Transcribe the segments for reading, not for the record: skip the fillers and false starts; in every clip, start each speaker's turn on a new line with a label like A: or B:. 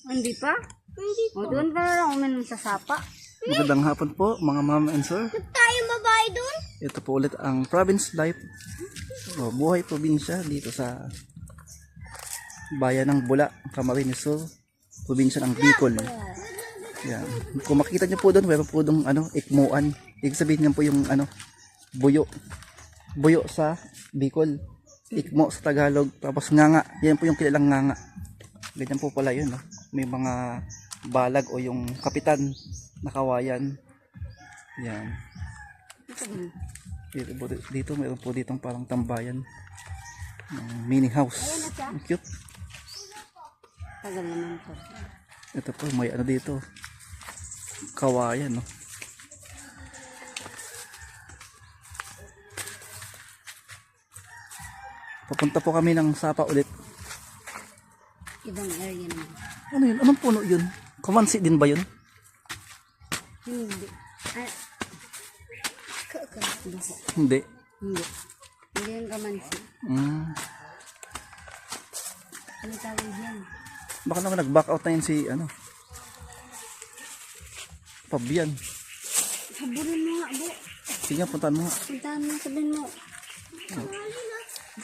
A: Hindi pa?
B: Hindi
A: O, doon ka na lang uminom sa sapa.
C: Magandang hapon po mga mama and sir.
B: tayo babae doon.
C: Ito po ulit ang Province Life. O, buhay probinsya dito sa bayan ng Bula, Camarines Sur, probinsya ng Bicol. Yan. Kung makita niyo po doon, meron po doon ikmuan. Ibig sabihin niyan po yung buyo. Buyo sa Bicol. Ikmo sa Tagalog. Tapos nganga. Yan po yung kilalang nganga. Ganyan po pala yun. No? May mga balag o yung kapitan na kawayan. Yan. Dito meron po ditong parang tambayan. Mini house. Ang cute.
A: Tagal naman po.
C: Ito po, may dito. Kawayan, no? Papunta po kami ng Sapa ulit.
A: Ibang area naman.
C: Ano yun? Anong puno yun? Kamansi din ba yun?
A: Hindi.
C: Hindi.
A: Hindi. Hindi yung kamansi. Ano tawag yan?
C: Baka naman nag-back out na yun si Fabian.
A: Sabunin mo nga, Bu.
C: Sige nga, puntaan mo nga.
A: Puntahan mo, sabihin mo.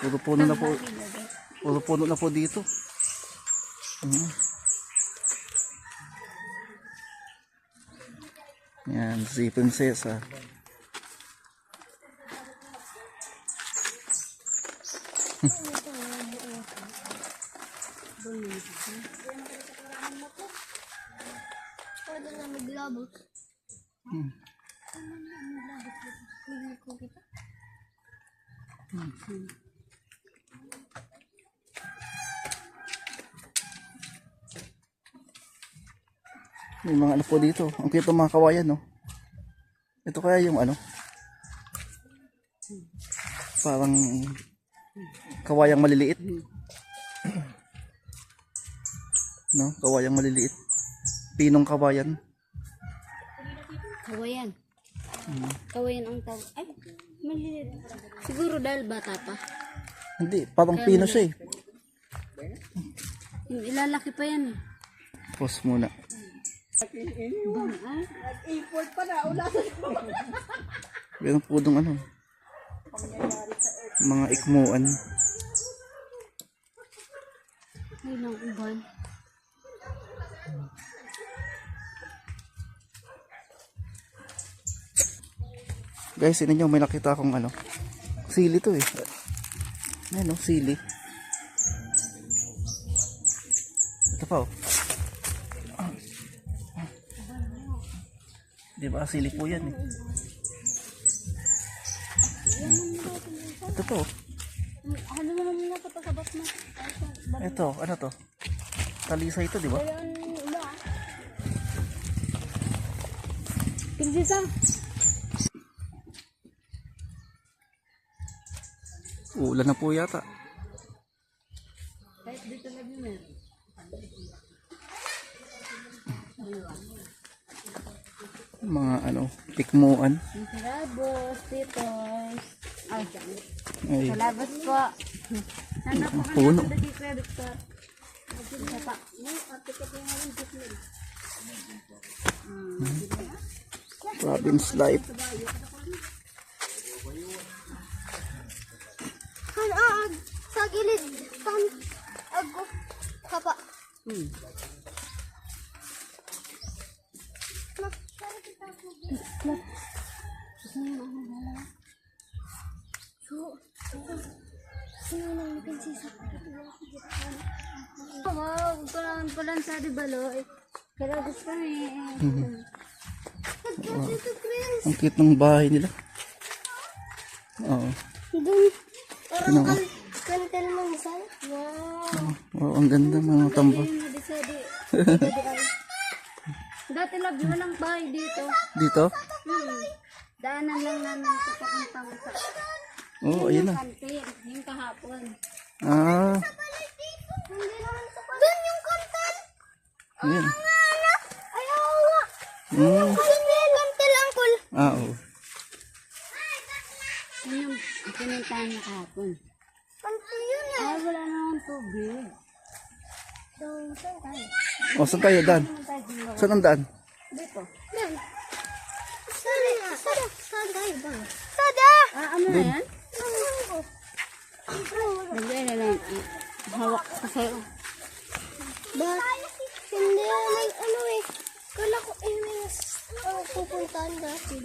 C: Puro puno na po. Puro puno na po dito. Yan, si Prinsesa.
B: Pwede na maglabot.
C: May mga po dito. Ang cute ng mga kawayan, no? Ito kaya yung parang kawayang maliliit. No? Kawayang maliliit. Pinong kawayan.
A: Kawayan. Kawayan ang tawag. Ay, maliit. Siguro dahil bata pa.
C: Hindi, parang pino siya eh.
A: Ilalaki pa yan eh.
C: Pause muna.
A: Nag-import pa na.
C: Meron po dong mga ikmuan.
A: Ay, nang uban.
C: Guys, yun nyo, may nakita akong sili to eh. Ayan sili. Ito pa Diba, sili po yan eh. Ito po.
A: Ano naman nila ito pagkabat mo?
C: Ito, ano to? Talisa ito, diba?
A: Pigsisa.
C: Ulan na po yata.
A: Kahit dito na din eh.
C: Mga tikmuan.
A: Salabos, titos. Ay,
C: Ay,
A: salabos po. Sana po ka
C: puno.
A: na dito credit card. Pa.
C: Province Life.
B: Sa gilid. Agok. Kapa.
A: Wow, huwag pa lang sa dibalo. Kaya gusto kami.
C: Ang cute ng bahay nila. Oo.
B: Doon.
C: Tingnan mo.
B: Kantel mo isa. Wow.
C: Oo, ang ganda mga tambak.
A: Dati love walang bahay dito.
C: Dito?
A: Daanan lang namin sa pakantang sa.
C: Oo, ayun na.
A: Kantin, yung kahapon.
C: Ah,
B: Doon yung kantel.
C: ayun.
B: Ayaw nga. Kantel, uncle.
C: Oo.
A: Yun yung pinuntahan niya kahapon.
B: Kantel yun eh.
A: Ay, wala naman tubig.
B: So, saan tayo?
C: O, saan tayo daan? Saan ang daan?
A: Dito.
B: Yan. Sada tayo ba? Sada!
A: Ano na yan? Bigyan na lang. Hawak ko sa'yo.
B: Hindi may ano eh. Kala ko may pupuntahan dati.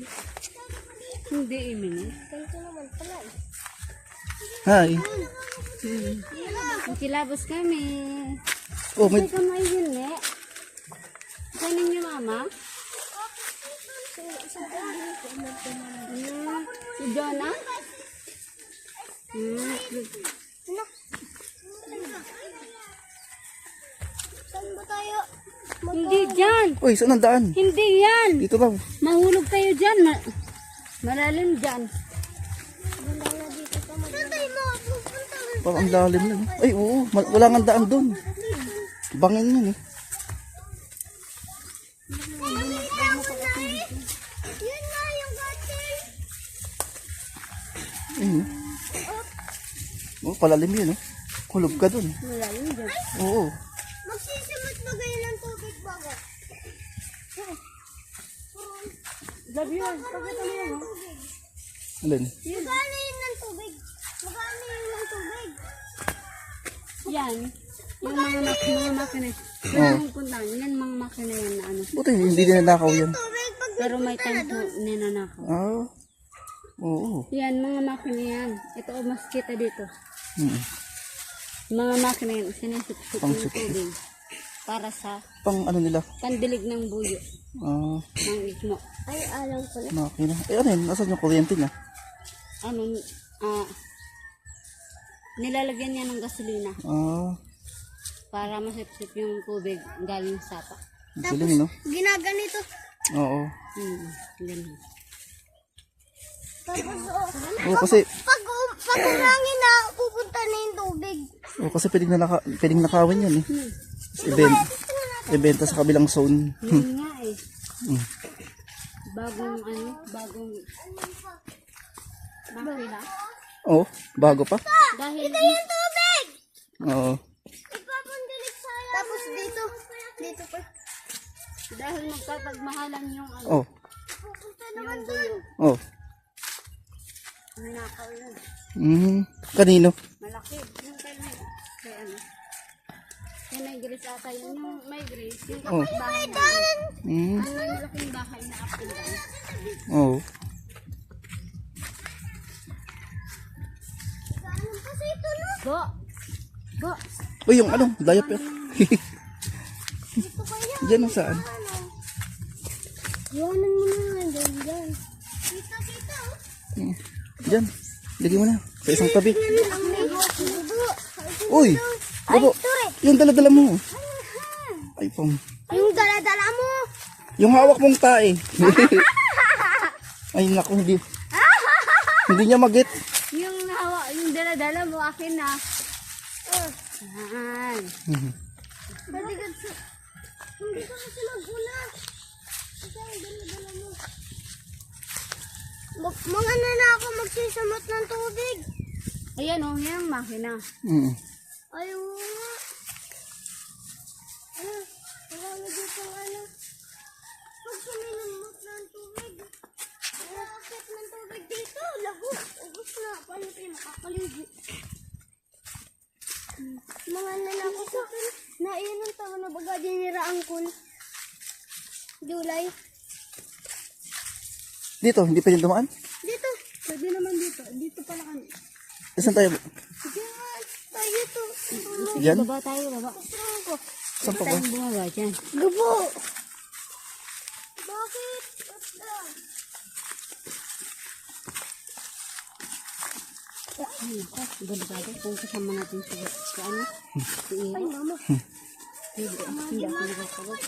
A: Hindi iminis.
B: Ganito naman pala eh.
C: Hi.
A: Kilabos kami.
C: Oh, may...
A: May kamay yun eh. Saan niyo mama? Si Jonah?
B: Saan ba tayo?
A: Hindi dyan.
C: Uy, saan ang daan?
A: Hindi yan.
C: Dito lang.
A: Mahulog kayo dyan. Malalim dyan.
B: Saan tayo pupunta?
C: Parang ang lalim na. Ay, oo. Wala nga daan doon. Bangin yun eh.
B: Yun na yung gatil.
C: Ayun. Oh, palalim yun eh. Hulog ka doon.
A: Malalim dyan.
C: Oo.
B: Magsisimot ba kayo ng tubig bago?
A: Gabi yun. Pagkita mo yun.
C: Alin?
B: Magkano yun ng tubig? Magkano yun ng tubig?
A: Yan. Yung mga makina. Kung puntahan, yan mga makina yan na ano.
C: Buti hindi ninanakaw yan.
B: Tubig pag
A: Pero may time po ninanakaw.
C: Ah. Oo.
A: Yan, mga makina yan. Ito o mas kita dito.
C: Hmm.
A: Mga makina yan, sinisip-sip yung
C: Pangsip.
A: tubig. Para sa
C: Pang ano nila?
A: pandilig ng buyo.
C: Ah,
A: Ng igmo.
B: ay alam ko na.
C: makina. Eh ano yun? Nasaan yung kuryente niya?
A: Ano, nilalagyan niya ng gasolina
C: Ah,
A: para masipsip yung tubig galing sa sapa.
C: galing no?
B: Ginaganito.
C: Oo.
A: Ganun.
B: Tapos
C: Oo kasi,
B: pag umangin na, pupunta na yung tubig.
C: pwedeng nakawin yan eh. Ibenta sa kabilang zone.
A: Yun nga eh. Bagong bagong makina.
C: Oo, bago pa.
A: Dahil
B: Yung tubig!
C: Oo.
B: Ipapandilig sa'yo. Tapos dito. Dito pa.
A: dahil magkapagmahalan yung ano,
C: Oh.
B: Pupunta
A: yung
B: naman
A: buyo.
C: Oh.
A: Ninakaw yun.
C: Kanino?
A: Malaki. Yung kay ano. Kay may grace ata yun. Yung may grace. Yung
C: Oh.
A: kapitbahay namin.
C: Mm.
A: Ano yung malaking bahay na up and down.
C: Oo.
B: Saan kasi ito no?
A: Go! Go!
C: Uy, yung ano, diaper.
B: Dito kaya.
C: Diyan ang saan?
B: Iwanan mo na nga dyan. Dito.
C: Diyan. Lagay mo na. Sa isang tabi.
B: Ang may bubo.
C: Uy! Babo! Yung dala-dala mo. Ay, pong.
B: Yung dala-dala mo.
C: Yung hawak mong tae. Ay, naku, hindi. Hindi niya mag-get.
A: Yung hawa, yung dala-dala mo, akin na. Yan.
B: Baligad sa... Hindi ka kasi magula. Kasi ang dala-dala mo. Mga na ako magsisamot ng tubig.
A: Ayan o, yan ang makina.
B: Ayaw nga. Wala na dito ano. Pag suminamot ng tubig. Akit ng tubig dito. Lagot. Ubus na. Paano tayo makakaligo? Mga nanako sa akin. Naiyan ang tama na baga dinira angkol. July.
C: Dito, hindi pwede dumaan?
B: Dito.
A: Pwede naman dito. Dito pala kami.
C: Saan tayo?
B: Sige nga. Tayo to.
C: Diyan?
A: Baba tayo, baba.
B: Saan ko?
C: Saan pa ba?
A: Tayong bumaba dyan.
B: Gabo. Bakit?
A: Ay, nako. Delikado. Kung kasama natin si ano? Si
B: Ay,
A: Iro.
B: mama.
A: Hindi ako nagkakagot.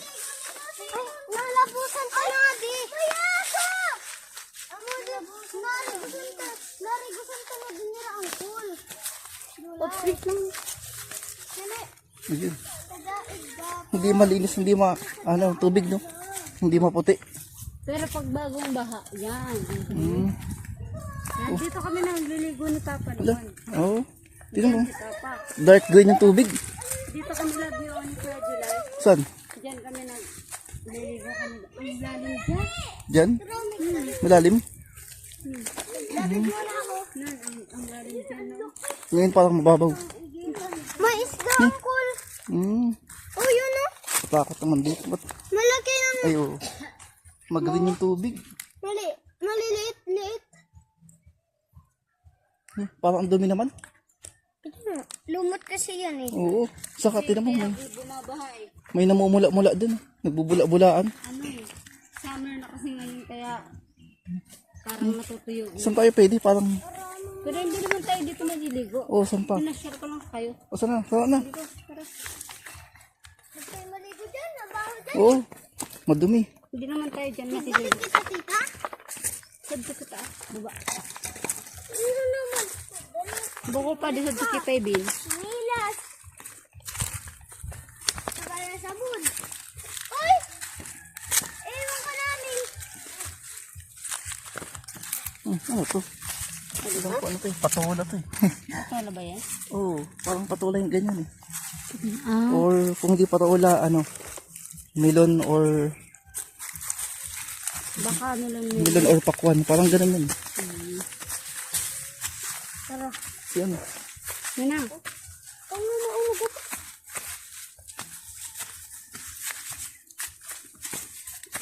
B: Ay, nalabusan ka na, di. Mayasa! Amo, di. Narigusan ka na din nila ang pool.
A: Opsik lang.
B: Kaya,
C: Ayun.
B: kadaig ba?
C: Hindi malinis, hindi tubig no? Hindi maputi.
A: Pero pag bagong baha, yan.
C: Mm.
A: Yan, dito kami nagliligo ni Papa
C: Wala.
A: noon.
C: Oo. Tingnan mo.
A: Si Papa.
C: Dark green yung tubig.
A: Dito kami love ni Kuya July.
C: Saan?
A: Diyan kami naliligo kami. Ang lalim dyan.
C: Diyan? Malalim?
B: Lamig mo na ako.
A: Nan, ang lalim dyan, no?
C: Ngayon parang mababaw.
B: May isda ang cool. Oh, yun o.
C: Takot naman dito. Ba't?
B: Malaki ang
C: Ay, oo. Mag-green yung tubig.
B: maliliit-liit.
C: Parang ang dumi naman.
B: Lumot kasi yan eh.
C: Oo. Saka tinan mo, may,
A: Bumabaha eh.
C: may namumula-mula din. Nagbubula-bulaan.
A: Ano eh. Summer na kasi ngayon kaya parang natutuyo.
C: Saan tayo pwede? Parang,
A: Pero hindi naman tayo dito maliligo.
C: oh, saan pa?
A: Pinashare ko lang kayo.
C: O, saan na? Saan na?
A: Dito, tara.
B: Huwag tayo maligo dyan. Nabaho dyan.
C: Oo. Madumi.
A: Hindi naman tayo dyan
B: Bakit
A: maliligo.
B: kita, tita?
A: Sad ko sa taas. Baba.
B: Ano naman?
A: Buko pa di sa tukipay, Bill.
B: Nilas. Nakala sabon. Uy! Ewan ka namin.
C: Ano to? Ano po, ano to eh? Patola to eh.
A: Kala ba yan?
C: Oo. Parang patola yung ganyan eh.
A: Ah.
C: Or kung di patola, ano, melon or
A: Baka nila
C: melon or pakwan. Parang ganun yun.
A: Tara.
C: Yan.
A: Yan na.
B: Ano na umugot?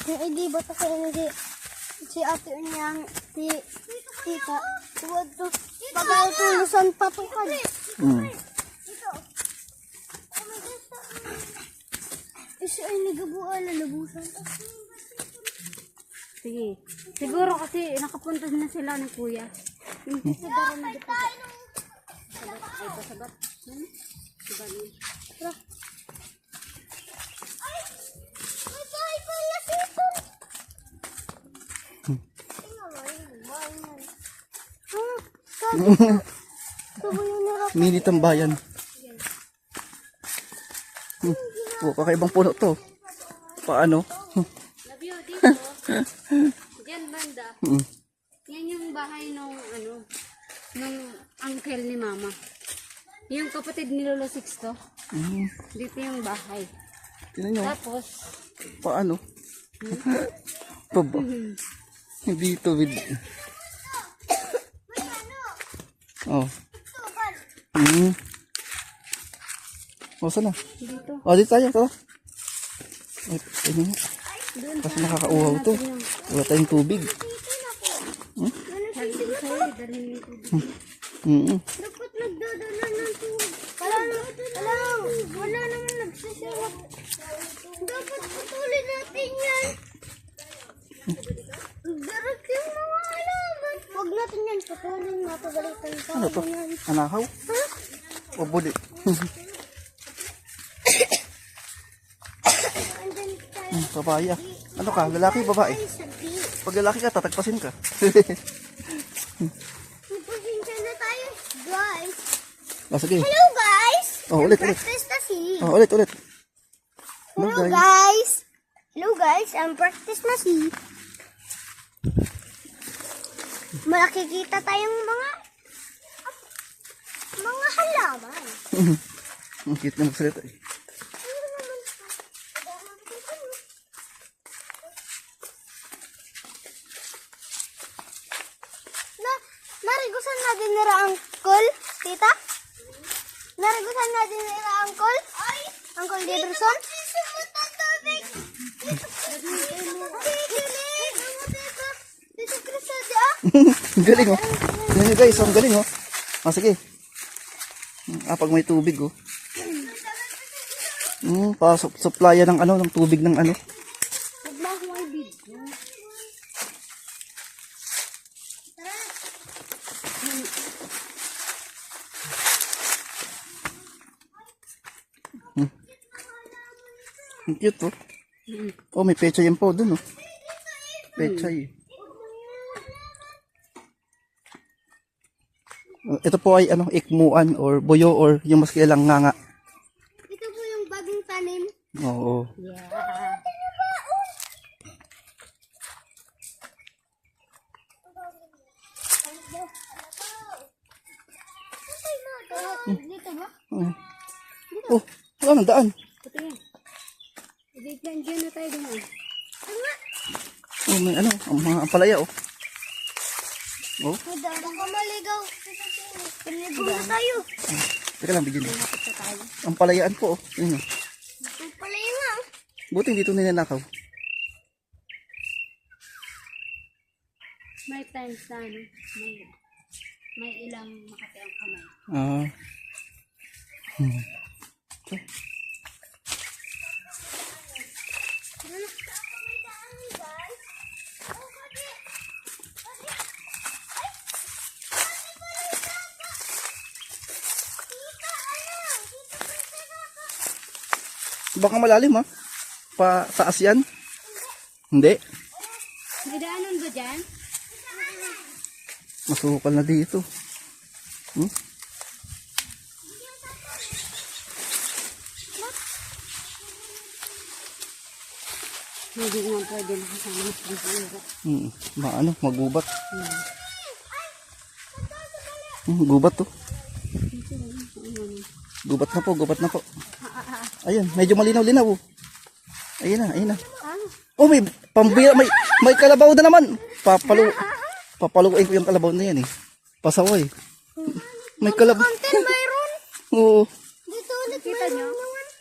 B: Eh, di ba ito kayo si ate niyang si tita? Huwag to. Pagkatulusan patukan. Isi ay nagabuan na labusan.
A: Sige. Siguro kasi nakapunta na sila ng kuya. Yung siguro na dito. Sabat. Ay, pasabat. Sabat.
B: Tara. Ay! May bahay pala dito! Tingnan mo, yung bahay na. Sabi ko. Sabi yung narap.
C: Mini tambayan. Oh, kakaibang puno to. Paano?
A: Love you, dito. Diyan banda. Yan yung bahay nung nung uncle ni mama. Yung kapatid ni Lolo Sixto. Dito yung bahay.
C: Tingnan nyo.
A: Tapos,
C: Paano? Paba. Hindi ito with... Oh. Oh, saan na?
A: dito.
C: Oh, dito tayo. Tara. Ay, ano?
A: Doon
C: Kasi nakakauhaw to. Wala tayong tubig.
A: sabi ko sa'yo, dalhin yung tubig.
B: Dapat nagdadala ng tubig. Wala naman nagsasarap. Dapat patuloy natin yan. Darat yung mga alaman. Huwag natin yan patuloy. Mapagalitan pa.
C: Ano to? Anahaw?
B: Ha?
C: O buli?
B: Andyan tayo.
C: Papaya. Ano ka? Lalaki, babae?
B: Ay, sabi.
C: Pag lalaki ka, tatagpasin ka.
B: Magpasensya na tayo, guys.
C: Ah, sige.
B: Hello, guys.
C: Oh, ulit.
B: Practice na si.
C: Oh, ulit. Hello,
B: Hello,
C: guys.
B: guys. Hello, guys. I'm practice na si. Makikita tayong mga halaman.
C: Ang cute na magsalita eh.
B: Narigusan natin nila Uncle, tita? Narigusan natin nila Uncle? Ay! Uncle Dederson? Dito, Crisade, ah!
C: Ang galing oh. Tingnan nyo guys, ang galing oh. Ah, sige. Pag may tubig oh. Supplyan ng ano, ng tubig ng ano. Ang cute oh. Oh, may pechay yan po dun oh. Pechay. Ito po ay ano, ikmuan or buyo or yung mas kilalang nganga.
B: Ito po yung bagong tanim.
C: Oo.
B: Dito ba?
C: Oh, wala nang daan.
A: Ito yan. Diyan na tayo dumaan.
C: Oh, may ano, ang mga ampalaya, oh. Oh,
B: Baka maligaw. Paligo na tayo.
C: teka lang, bigyan mo.
A: Lapit na tayo.
C: Ampalayaan po, oh. Ayun, oh.
B: Palayo nga.
C: Buti hindi ito ninanakaw.
A: May times na ano, may ilang makati ang kamay.
C: Ah. Hmm. Baka malalim, ha? Taas yan? Hindi.
A: May daanan ba dyan?
C: Masukal na dito. Hmm?
A: Hindi nga pwede nakasama sa dito.
C: Ano, magubat. Gubat to. Gubat na po. Ayun, medyo malinaw-linaw. Oh. Ayun na. Oh, may pambira, may kalabaw na naman. Papaluin ko yung kalabaw na yan, eh. Pasaway. May kalabaw.
B: Content mayroon.
C: Oo.
B: Dito ulit
A: Kita nyo?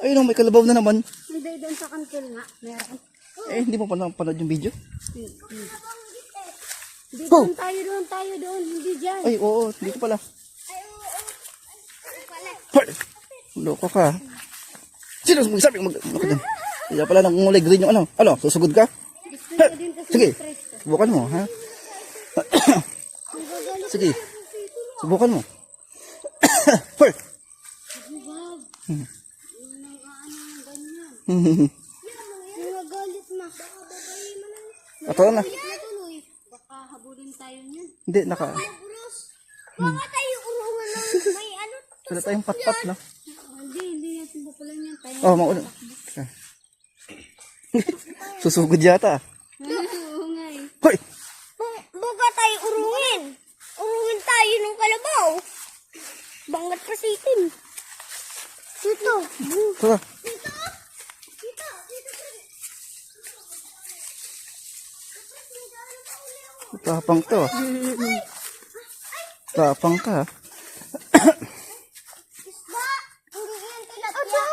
C: Ayun, may kalabaw na naman.
A: Hindi doon sa kantil nga. Meron.
C: Eh, hindi mo pa napanood yung video?
A: Hindi
C: Go!
A: doon tayo doon. Hindi dyan.
C: Ay, oo, dito pala.
B: Ay, oo. Pala.
C: Hoy! Loko ka. Sino magsabi mag dyan? Kaya pala nangungulay green yung ano. Ano, susugod ka?
A: Gusto niya din kasi
C: Sige,
A: stress ko.
C: subukan mo, ha? Sige, subukan mo. Hoy!
A: Wag. Nang ganyan.
B: Nagalit na. Baka babae mo na.
C: Ato na.
B: Natuloy.
A: Baka habulin tayo niyan.
C: Hindi,
B: Buros. Baka tayo urungan ng may ano.
C: wala tayong pat-pat, no?
A: Hindi natin papalan yan. Tayo.
C: Oh, mauna. Susugod yata.
A: Oo nga eh.
C: Hoy!
B: Baka tayo urungin. Urungin tayo ng kalabaw. Bangat pa sa itin. Dito.
C: Tara.
B: Dito. Dito.
C: Tapang to. Ah. Tapang ka.
B: Isda. Hindi yan tilapia.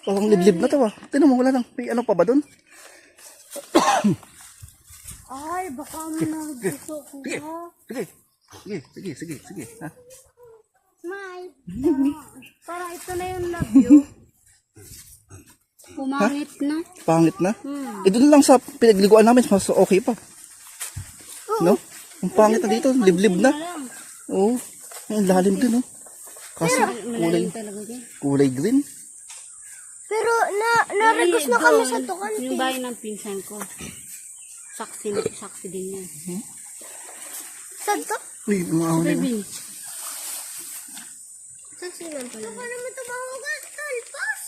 C: Parang liblib na to, ah. Tinan mo, wala nang. May ano pa ba doon?
A: Ay, baka mo na gusto ko.
C: Sige. Ha?
A: May. Para ito na yung love you. Pumangit na.
C: Pangit na. Eh, doon lang sa pinagliguan namin, mas okay pa. No? Ang pangit na dito, liblib na.
A: lang.
C: Oo. Ang lalim din, oh. Kaso,
A: Malalim talaga dyan.
C: kulay green.
B: Pero narigos na kami sa tukan.
A: Yung bahay ng pinsan ko. Saksi din yan.
B: Saan to?
C: Uy, mga ahon na yun.
A: Baby.
B: Saan sila pala? Baka naman ito mahugas. Talpas.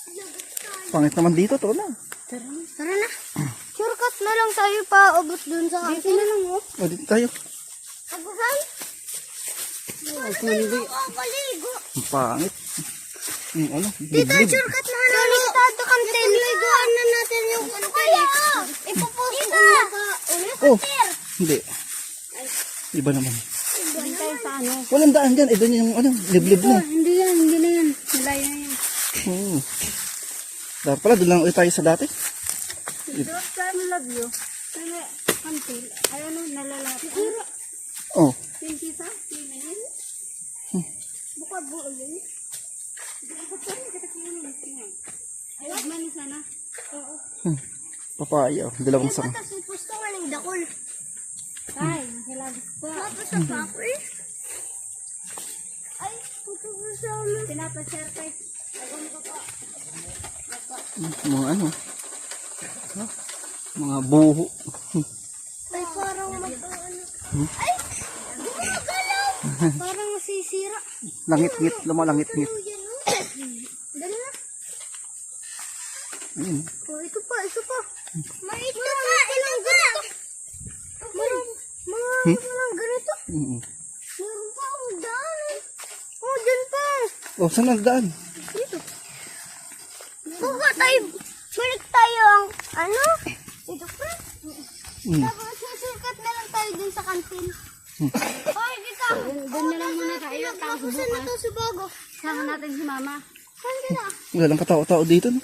C: Pangit naman dito, to na.
B: Tara na. Shortcut na lang tayo pa abot dun sa
A: Dito na lang oh.
C: O, dito tayo.
B: Agusay.
A: Huwag maligo.
B: Kakaligo.
C: Ang pangit. Yung ano,
B: Dito,
C: liblib.
B: shortcut na lang. Dito kang tinliguan na natin yung ano kayo. Ipopost ko na pa.
C: Oh, hindi. Iba naman.
A: Hindi tayo sa ano.
C: Walang daan dyan. Eh, doon yung ano, liblib na.
A: Hindi na yan. Malayo na yan.
C: Oo. Dapat pala, doon lang ulit tayo sa dati.
A: Dito, time love you. Sana, until, ay ano, nalalaki.
C: Oh,
A: Pinkisa, pinin. Buka buo yun. Ay, wag man sana. Oo.
C: papaya. Oh, dalawang sang.
B: Tapos iposto nga ng dakol.
A: Ay, hilagis pa.
B: Tapos sa paper. Ay, puto ko sa amin.
A: Pinapashare tayo.
C: Mga ano. Ha? Mga buho.
B: Ay, parang ano. Ay, gumagalaw. Parang masisira.
C: Langit-ngit. Lumalangit-ngit.
B: Yan, oh. Dali na.
C: Ayun.
B: Oh, ito pa. May ito pa. Ilang ganito. Mga ganito.
C: Mm-mm.
B: Meron pa akong daan. Oh, dyan pa.
C: Oh, saan nagdaan?
B: Buka tayo. Ano? Dito pre. Tapos susukat na lang tayo dun sa kantin. Hoy, kita.
A: Doon na lang muna tayo. Tapos
B: Saan na
A: bukas.
B: to si Bago?
A: Sama natin si mama.
B: Saan ka na?
C: Wala lang katao-tao dito, no?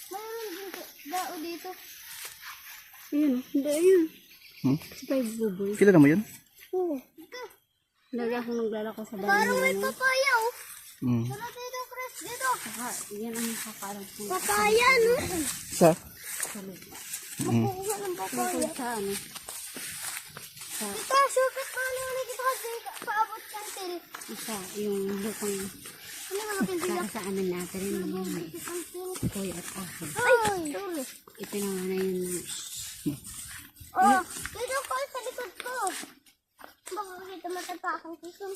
B: Mayroon din dao dito.
A: Ayun. Hindi, ayun.
C: Hmm?
A: Si Five Buboy.
C: Kilala mo yun?
A: Oo.
B: Ito.
A: Lagi akong naglalako sa bahay
B: Parang may
A: namin.
B: papaya oh.
C: Hmm.
B: Tara dito, Chris. Dito.
A: Saka, yan ang kakaroon ko.
B: Papaya, no?
C: Sa?
A: Sa lupa.
B: Makukuha ng papaya.
A: Tungkol sa ano. Sa,
B: Ito, sukat pa ano ulit ito kasi paabot kantil.
A: sa yung lupang
B: Ano nga natin sila?
A: kakasaanan natin rin yung may
B: Kantil.
A: kuya at ahon.
B: Ay, dulo.
A: Ito naman na yun na
B: Oh, dito ko sa likod ko. Baka kita matapakang kusum.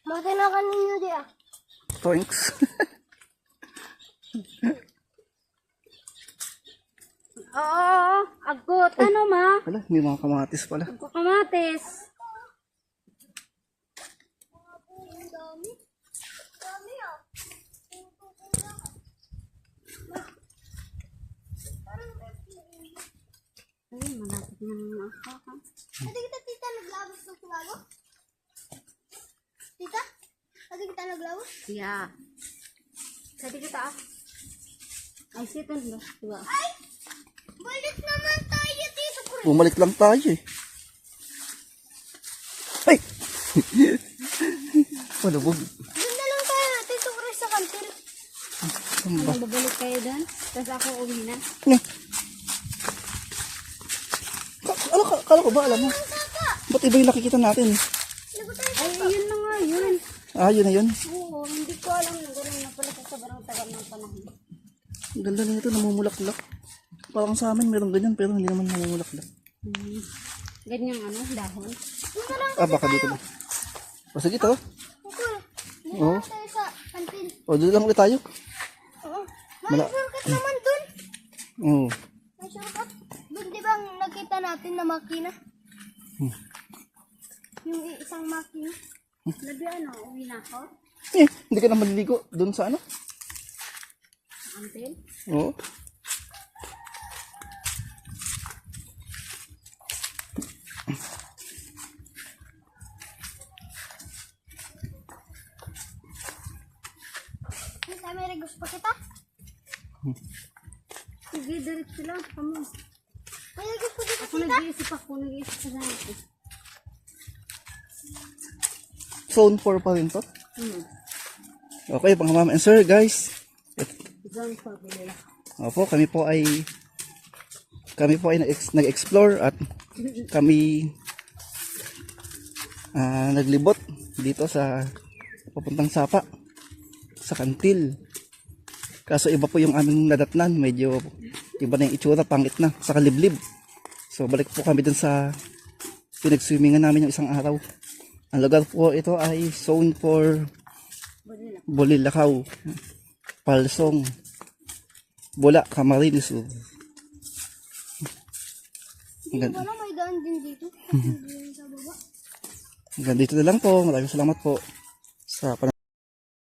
B: Matinakan ninyo di ah.
C: Thanks.
A: Oo, agot. Ano ma?
C: Wala, may mga kamatis pala.
A: Agkakamatis.
B: Ang dami. Dami ah.
A: Ay, malapit na mga akaka.
B: Pwede kita tita naglabas ng lago? Tita? Pwede kita naglabas?
A: Yeah. Sabi kita ah. Ay, siton ba? Diba?
B: Ay! Balik naman tayo dito.
C: Bumalik lang tayo eh. Ay! Palubog.
B: Doon na lang tayo Tito Chris sa kantil.
C: Ano ba?
A: Ano, babalik kayo doon? Tapos ako uwi na.
C: Nga. Kala ko ba, alam mo?
B: Ang tata!
C: Ba't iba yung nakikita natin?
B: Lago tayo.
A: Ay, yun na nga yun.
C: Ah, yun na yun.
A: Oo, hindi ko alam na gano'n na pala sa sobrang tagal ng panahon.
C: Ang ganda na ito, namumulaklak. Parang sa amin meron ganyan, pero hindi naman namumulaklak.
A: Ganyang ano, dahon.
B: Doon na lang
C: Ah, baka dito na. O, sige, tara.
B: Ukul. Doon
C: Oo.
B: na lang tayo sa kantil.
C: O, doon lang ulit tayo.
B: Oo. May
C: Mala-
B: shortcut naman dun.
C: Oo.
B: May shortcut. Doon di ba nakita natin na makina? Yung isang makina.
A: Labi ano, uwi na ako.
C: Eh, hindi ka na maliligo doon sa ano?
A: Until.
C: Oo.
B: May regos pa kita.
A: Sige, diretso lang. Kamu.
B: May regos pa kita.
A: Ako nag-iisip sa natin.
C: Zone 4 pa rin to. Okay, mga mama and sir, guys.
A: Zone 4 nila.
C: Opo, kami po ay nag-explore at kami naglibot dito sa papuntang Sapa sa Kantil. Kaso iba po yung aming nadatnan, medyo iba na yung itsura, pangit na, sa kaliblib. So balik po kami dun sa pinag-swimmingan namin yung isang araw. Ang lugar po ito ay Zone 4 Bulilakaw, Palsong, Bula, Camarines Sur.
B: Wala may daan din dito. Sa baba.
C: Hanggang dito na lang po. Maraming salamat po sa